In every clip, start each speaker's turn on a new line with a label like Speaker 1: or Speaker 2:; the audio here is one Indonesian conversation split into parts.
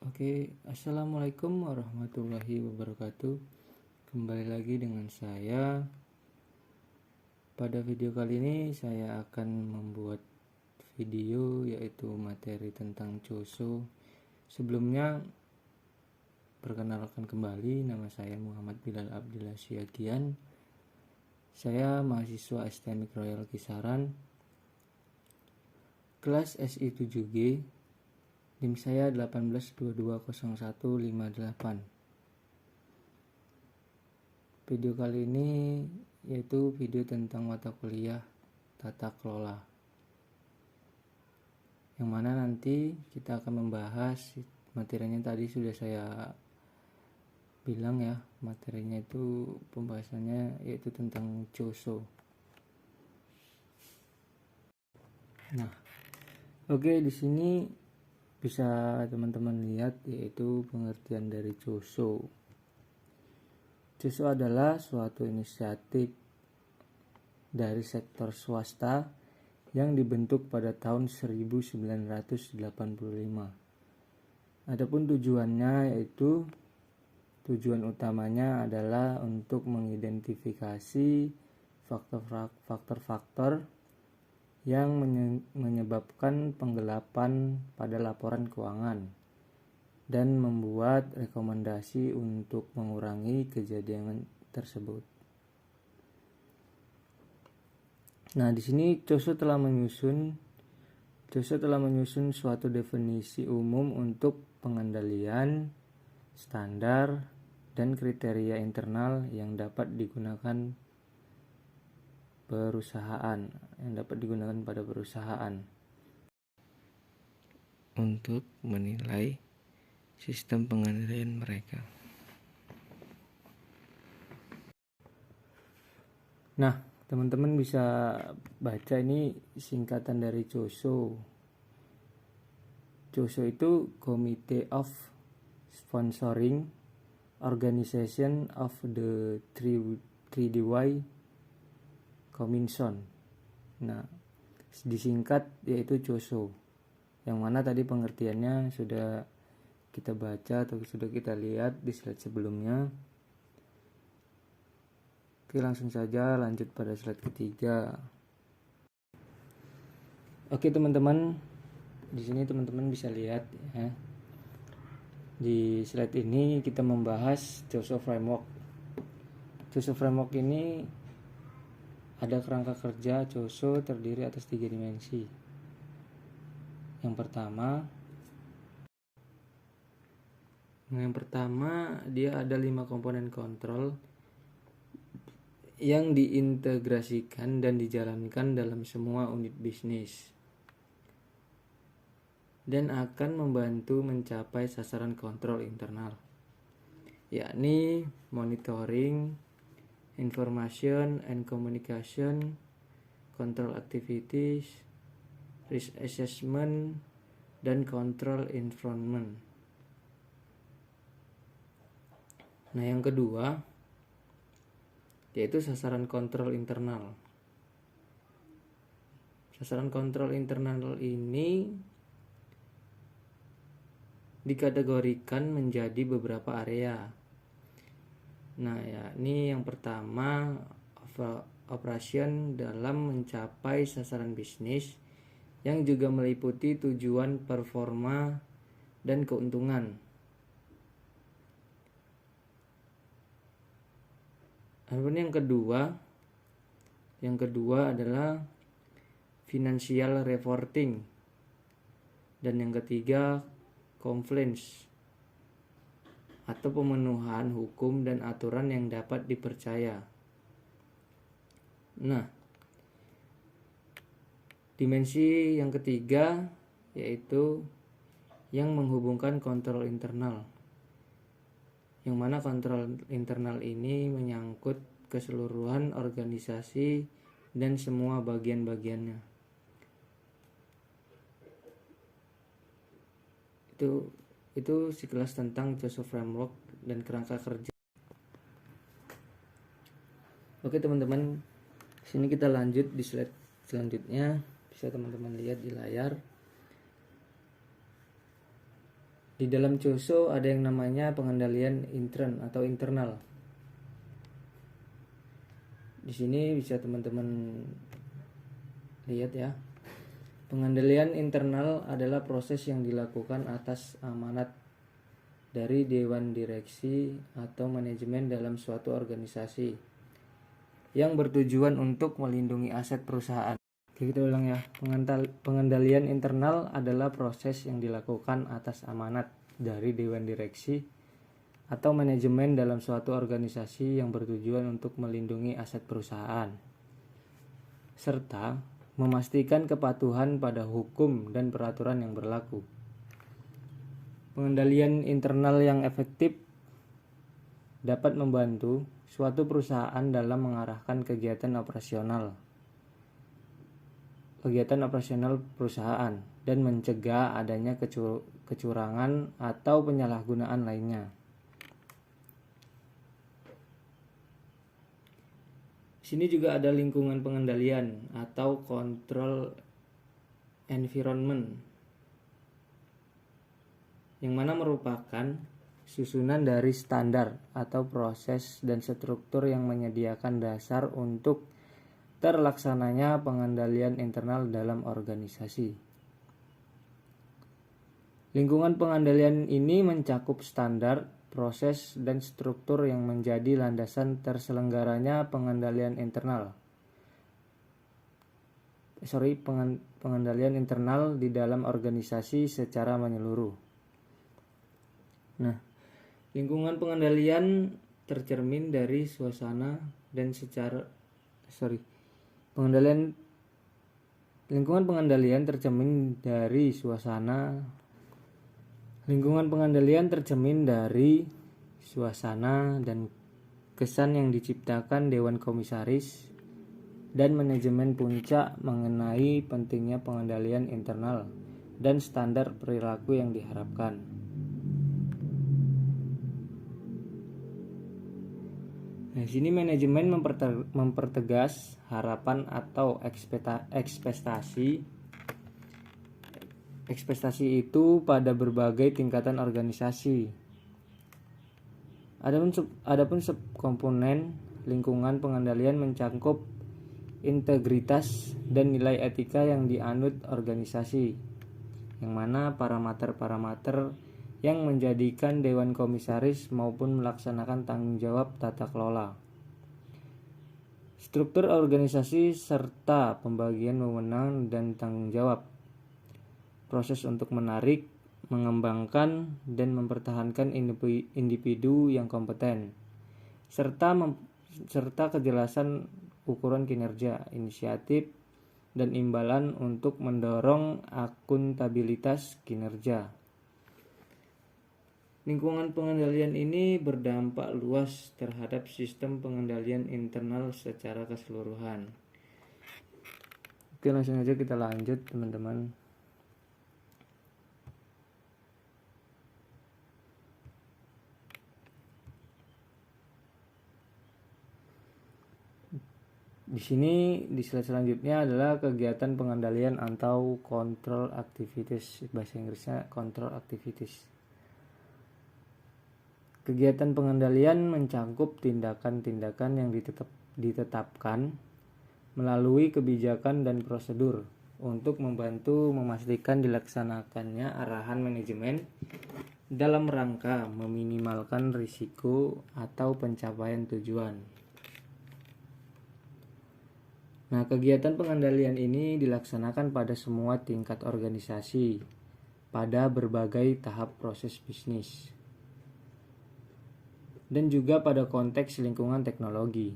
Speaker 1: Oke, assalamualaikum warahmatullahi wabarakatuh. Kembali lagi dengan saya. Pada video kali ini saya akan membuat video yaitu materi tentang Choso. Sebelumnya perkenalkan kembali, nama saya Muhammad Bilal Abdillah Syagian. Saya mahasiswa STMIK Royal Kisaran, kelas SI 7G. NIM saya 18220158. Video kali ini yaitu video tentang mata kuliah tata kelola, yang mana nanti kita akan membahas materinya. Tadi sudah saya bilang ya, materinya itu pembahasannya yaitu tentang Choso. Nah, oke, di sini bisa teman-teman lihat yaitu pengertian dari Choso. Choso adalah suatu inisiatif dari sektor swasta yang dibentuk pada tahun 1985. Adapun tujuannya yaitu tujuan utamanya adalah untuk mengidentifikasi faktor-faktor yang menyebabkan penggelapan pada laporan keuangan dan membuat rekomendasi untuk mengurangi kejadian tersebut. Nah, di sini Choso telah menyusun suatu definisi umum untuk pengendalian, standar, dan kriteria internal yang dapat digunakan pada perusahaan untuk menilai sistem pengendalian mereka. Nah, teman-teman bisa baca ini singkatan dari Choso. Choso itu Committee of Sponsoring Organization of the 3DY Commission. Nah, disingkat yaitu Choso, yang mana tadi pengertiannya sudah kita baca atau sudah kita lihat di slide sebelumnya. Oke, langsung saja lanjut pada slide ketiga. Oke teman-teman, di sini teman-teman bisa lihat ya. Di slide ini kita membahas Choso Framework. Choso Framework ini ada kerangka kerja Choso terdiri atas 3 dimensi. Yang pertama dia ada 5 komponen kontrol yang diintegrasikan dan dijalankan dalam semua unit bisnis dan akan membantu mencapai sasaran kontrol internal, yakni monitoring, information and communication, control activities, risk assessment, dan control environment. Nah, yang kedua yaitu sasaran kontrol internal. Sasaran kontrol internal ini dikategorikan menjadi beberapa area. Nah, yakni yang pertama operation dalam mencapai sasaran bisnis yang juga meliputi tujuan performa dan keuntungan. Adapun yang kedua adalah financial reporting, dan yang ketiga compliance atau pemenuhan hukum dan aturan yang dapat dipercaya. Nah, dimensi yang ketiga yaitu yang menghubungkan kontrol internal, yang mana kontrol internal ini menyangkut keseluruhan organisasi dan semua bagian-bagiannya. Itu sekilas tentang Choso Framework dan kerangka kerja. Oke teman-teman, sini kita lanjut di slide selanjutnya. Bisa teman-teman lihat di layar. Di dalam COSO ada yang namanya pengendalian intern atau internal. Di sini bisa teman-teman lihat ya. Pengendalian internal adalah proses yang dilakukan atas amanat dari dewan direksi atau manajemen dalam suatu organisasi yang bertujuan untuk melindungi aset perusahaan. Kita ulang ya. Pengendalian internal adalah proses yang dilakukan atas amanat dari dewan direksi atau manajemen dalam suatu organisasi yang bertujuan untuk melindungi aset perusahaan serta memastikan kepatuhan pada hukum dan peraturan yang berlaku. Pengendalian internal yang efektif dapat membantu suatu perusahaan dalam mengarahkan kegiatan operasional perusahaan dan mencegah adanya kecurangan atau penyalahgunaan lainnya. Di sini juga ada lingkungan pengendalian atau control environment, yang mana merupakan susunan dari standar atau proses dan struktur yang menyediakan dasar untuk terlaksananya pengendalian internal dalam organisasi. Lingkungan pengendalian ini mencakup standar, proses, dan struktur yang menjadi landasan terselenggaranya pengendalian internal. Pengendalian internal di dalam organisasi secara menyeluruh. Nah, lingkungan pengendalian tercermin dari suasana dan lingkungan pengendalian tercermin dari suasana dan kesan yang diciptakan Dewan Komisaris dan manajemen puncak mengenai pentingnya pengendalian internal dan standar perilaku yang diharapkan. Nah, di sini manajemen mempertegas harapan atau ekspektasi itu pada berbagai tingkatan organisasi. Adapun subkomponen lingkungan pengendalian mencakup integritas dan nilai etika yang dianut organisasi, yang mana parameter-parameter yang menjadikan Dewan Komisaris maupun melaksanakan tanggung jawab tata kelola, struktur organisasi serta pembagian wewenang dan tanggung jawab, proses untuk menarik, mengembangkan, dan mempertahankan individu yang kompeten, serta kejelasan ukuran kinerja, inisiatif, dan imbalan untuk mendorong akuntabilitas kinerja. Lingkungan pengendalian ini berdampak luas terhadap sistem pengendalian internal secara keseluruhan. Oke, langsung aja kita lanjut teman-teman. Di sini di slide selanjutnya adalah kegiatan pengendalian atau control activities, bahasa Inggrisnya control activities. Kegiatan pengendalian mencakup tindakan-tindakan yang ditetapkan melalui kebijakan dan prosedur untuk membantu memastikan dilaksanakannya arahan manajemen dalam rangka meminimalkan risiko atau pencapaian tujuan. Nah, kegiatan pengendalian ini dilaksanakan pada semua tingkat organisasi pada berbagai tahap proses bisnis, dan juga pada konteks lingkungan teknologi.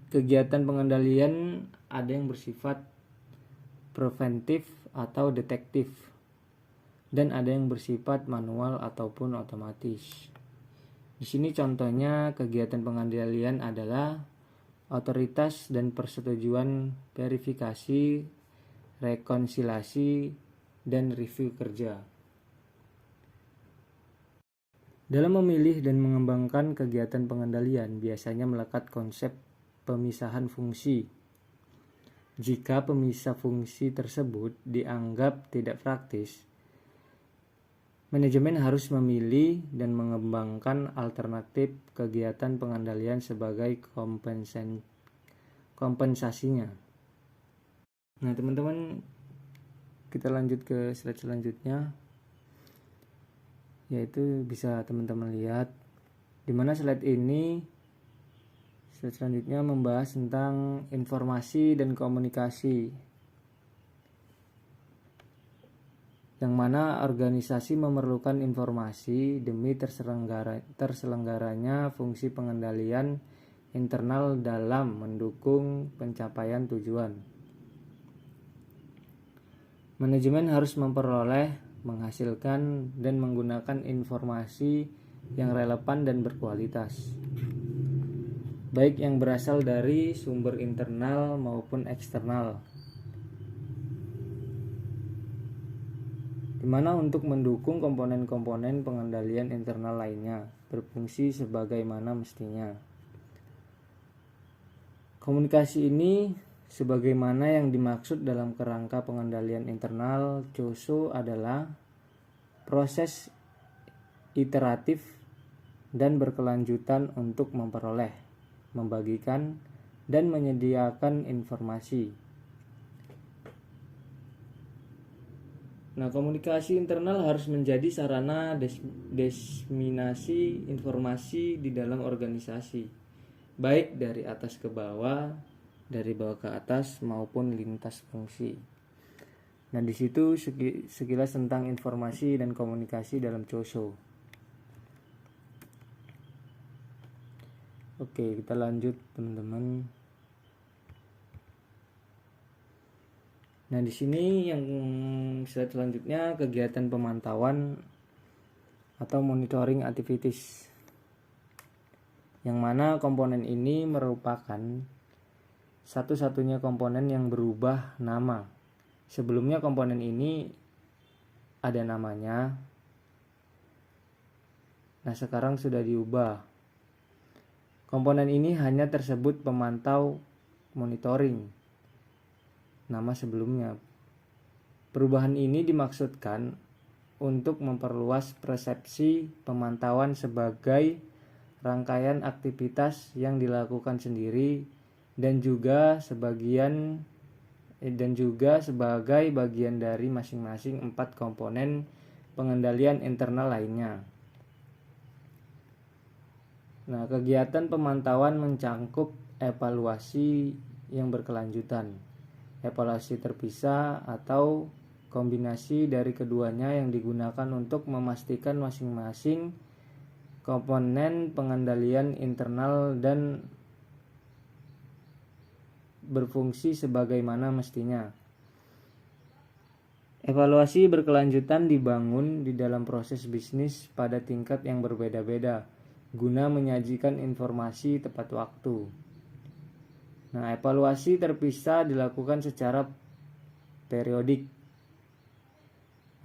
Speaker 1: Kegiatan pengendalian ada yang bersifat preventif atau detektif, dan ada yang bersifat manual ataupun otomatis. Di sini contohnya kegiatan pengendalian adalah otoritas dan persetujuan, verifikasi, rekonsiliasi, dan review kerja. Dalam memilih dan mengembangkan kegiatan pengendalian biasanya melekat konsep pemisahan fungsi. Jika pemisah fungsi tersebut dianggap tidak praktis, Manajemen harus memilih dan mengembangkan alternatif kegiatan pengendalian sebagai kompensasinya. Nah, teman-teman, kita lanjut ke slide selanjutnya, yaitu bisa teman-teman lihat di mana slide selanjutnya membahas tentang informasi dan komunikasi, yang mana organisasi memerlukan informasi demi terselenggaranya fungsi pengendalian internal dalam mendukung pencapaian tujuan. Manajemen harus memperoleh, menghasilkan, dan menggunakan informasi yang relevan dan berkualitas, baik yang berasal dari sumber internal maupun eksternal, di mana untuk mendukung komponen-komponen pengendalian internal lainnya berfungsi sebagaimana mestinya. Komunikasi ini sebagaimana yang dimaksud dalam kerangka pengendalian internal COSO adalah proses iteratif dan berkelanjutan untuk memperoleh, membagikan, dan menyediakan informasi. Nah, komunikasi internal harus menjadi sarana diseminasi informasi di dalam organisasi, baik dari atas ke bawah, dari bawah ke atas, maupun lintas fungsi. Nah, di situ sekilas tentang informasi dan komunikasi dalam COSO. Oke, kita lanjut, teman-teman. Nah, di sini yang slide selanjutnya kegiatan pemantauan atau monitoring activities, yang mana komponen ini merupakan satu-satunya komponen yang berubah nama. Sebelumnya komponen ini ada namanya. Nah, sekarang sudah diubah. Komponen ini hanya tersebut pemantau monitoring nama sebelumnya. Perubahan ini dimaksudkan untuk memperluas persepsi pemantauan sebagai rangkaian aktivitas yang dilakukan sendiri dan juga sebagai bagian dari masing-masing 4 komponen pengendalian internal lainnya. Nah, kegiatan pemantauan mencangkup evaluasi yang berkelanjutan, evaluasi terpisah atau kombinasi dari keduanya yang digunakan untuk memastikan masing-masing komponen pengendalian internal dan berfungsi sebagaimana mestinya. Evaluasi berkelanjutan dibangun di dalam proses bisnis pada tingkat yang berbeda-beda guna menyajikan informasi tepat waktu. Nah, evaluasi terpisah dilakukan secara periodik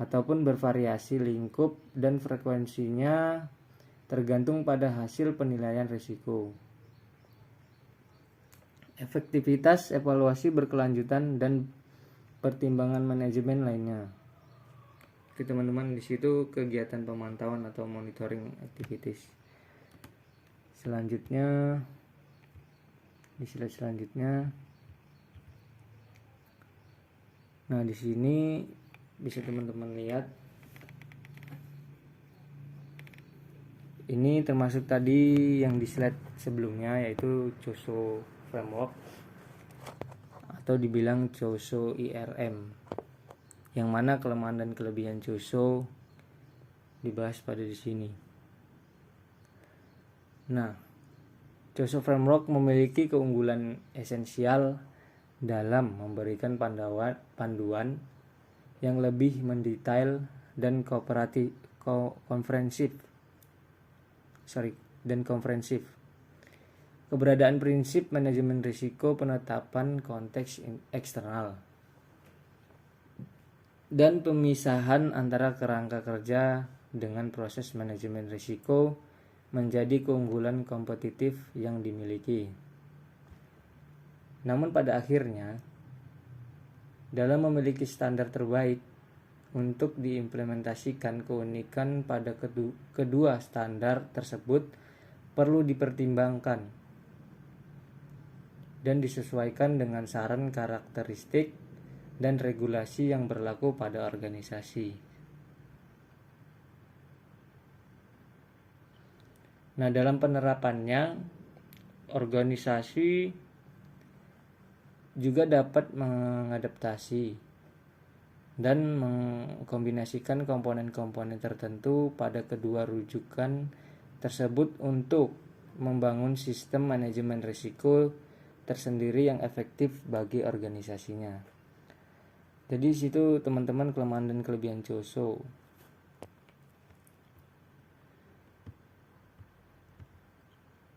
Speaker 1: ataupun bervariasi lingkup dan frekuensinya tergantung pada hasil penilaian risiko. Efektivitas evaluasi berkelanjutan dan pertimbangan manajemen lainnya. Oke, teman-teman, di situ kegiatan pemantauan atau monitoring activities. Selanjutnya, di slide selanjutnya. Nah, di sini bisa teman-teman lihat. Ini termasuk tadi yang di slide sebelumnya, yaitu COSO framework atau dibilang COSO IRM. Yang mana kelemahan dan kelebihan COSO dibahas pada di sini. Nah, COSO framework memiliki keunggulan esensial dalam memberikan panduan yang lebih mendetail dan komprehensif. Keberadaan prinsip manajemen risiko, penetapan konteks eksternal, dan pemisahan antara kerangka kerja dengan proses manajemen risiko menjadi keunggulan kompetitif yang dimiliki. Namun pada akhirnya, dalam memiliki standar terbaik untuk diimplementasikan keunikan pada kedua standar tersebut perlu dipertimbangkan dan disesuaikan dengan saran karakteristik dan regulasi yang berlaku pada organisasi. Nah, dalam penerapannya, organisasi juga dapat mengadaptasi dan mengkombinasikan komponen-komponen tertentu pada kedua rujukan tersebut untuk membangun sistem manajemen risiko tersendiri yang efektif bagi organisasinya. Jadi situ teman-teman kelemahan dan kelebihan COSO.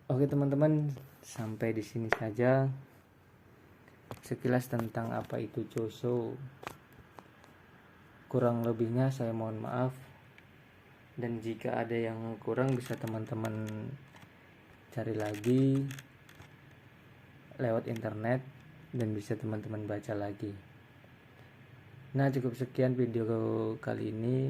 Speaker 1: Oke teman-teman, sampai di sini saja sekilas tentang apa itu COSO. Kurang lebihnya saya mohon maaf, dan jika ada yang kurang bisa teman-teman cari lagi lewat internet dan bisa teman-teman baca lagi. Nah, cukup sekian video kali ini.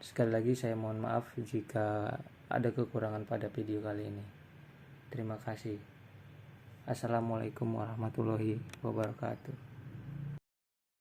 Speaker 1: Sekali lagi saya mohon maaf jika ada kekurangan pada video kali ini. Terima kasih. Assalamualaikum warahmatullahi wabarakatuh.